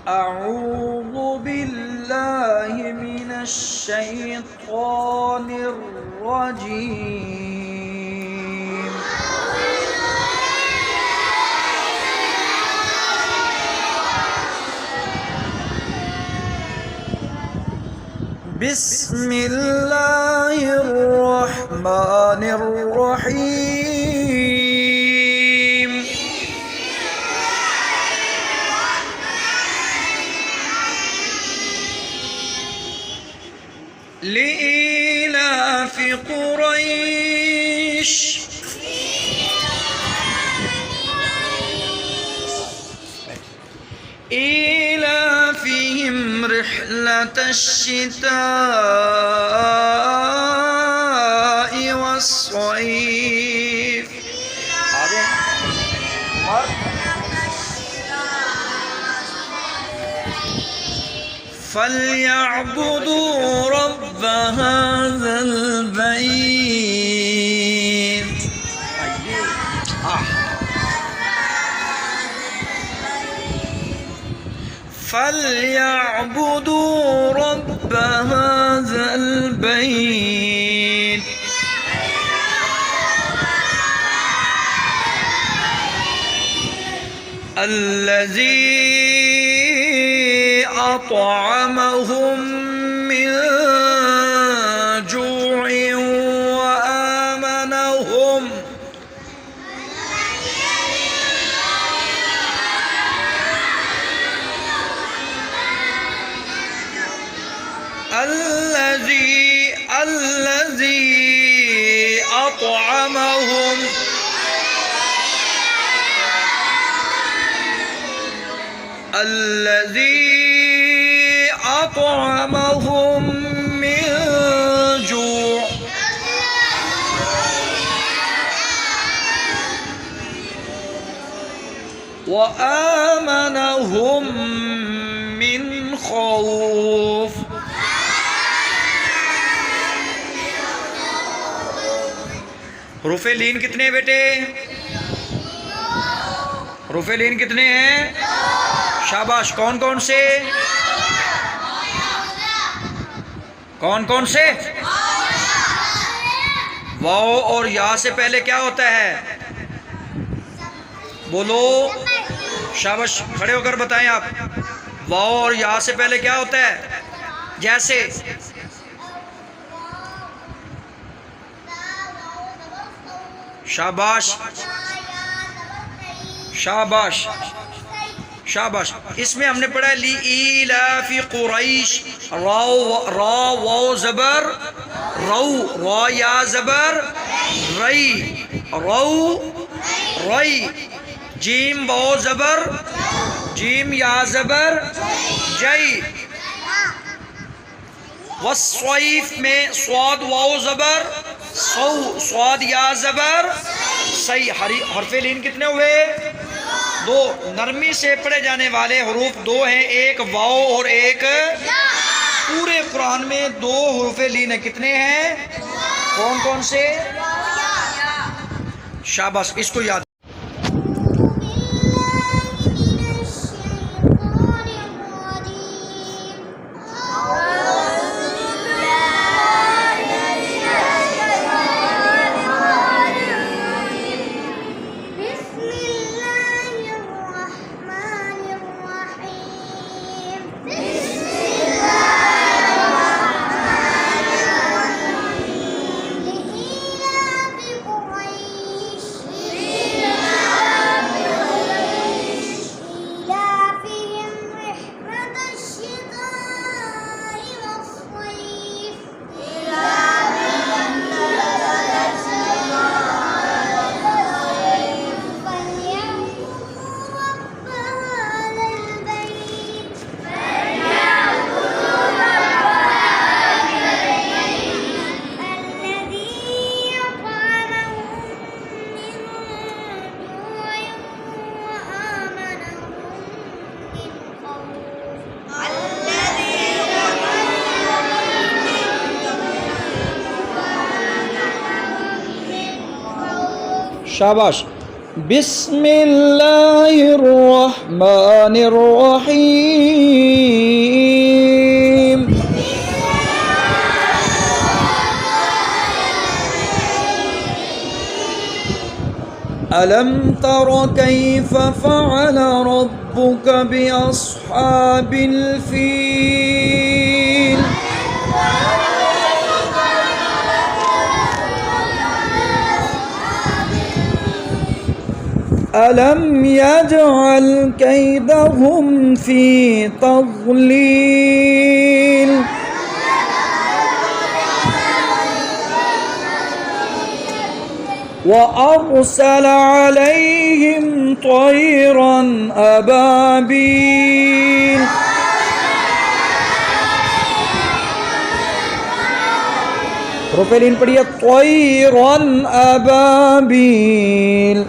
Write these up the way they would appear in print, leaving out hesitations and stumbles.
أعوذ بالله من الشيطان الرجيم. بسم الله الرحمن الرحيم. لإيلاف قريش إيلافهم رحلة الشتاء والصيف. فليعبدوا رب هذا البيت. فليعبدوا رب هذا البيت الذي أطعمهم من جوع وآمنهم الذي أطعمهم من جوع وآمنهم من خوف. हुरूफ़े लीन कितने बेटे? हुरूफ़े लीन कितने हैं? शाबाश। कौन कौन से? कौन कौन से? वाओ और या से पहले क्या होता है? बोलो। शाबाश, खड़े होकर बताएं आप। वाओ और या से पहले क्या होता है? जैसे शाबाश शाबाश शाबाश। इसमें हमने पढ़ा ली इलाफी कुरैश। रा वाओ जबर रऊ, रा या जबर रई, रऊ रई। जीम वाओ जबर जीम या जबर जई। वस्वैफ में स्वाद वाओ जबर सौ, स्वाद या जबर सही। हरफे लीन कितने हुए? दो। नरमी से पढ़े जाने वाले हरूफ दो हैं, एक वाओ और एक। पूरे कुरान में दो हुरूफ़े लीन है। कितने हैं? कौन कौन से? शाबाश, इसको याद। शाबाश। बिस्मिल्लाहिर्रहमानिर्रहीम। अलम तर कैफ फ़अल रब्बुक बिअस्हाबिल फ़ील। अलम यजअल कैदहुम फ़ी तज़लील। वअरसल अलैहिम तयरन अबाबील। रुफेलिन पढ़िए तयरन अबाबील।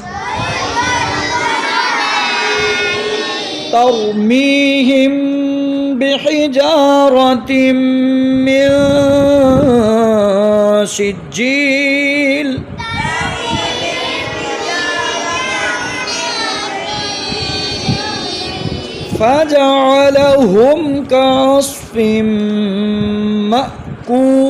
तरमीहिम बिहिजारतिम मिन सिज्जील। फजअलहुम कअस्फिम मअकूल।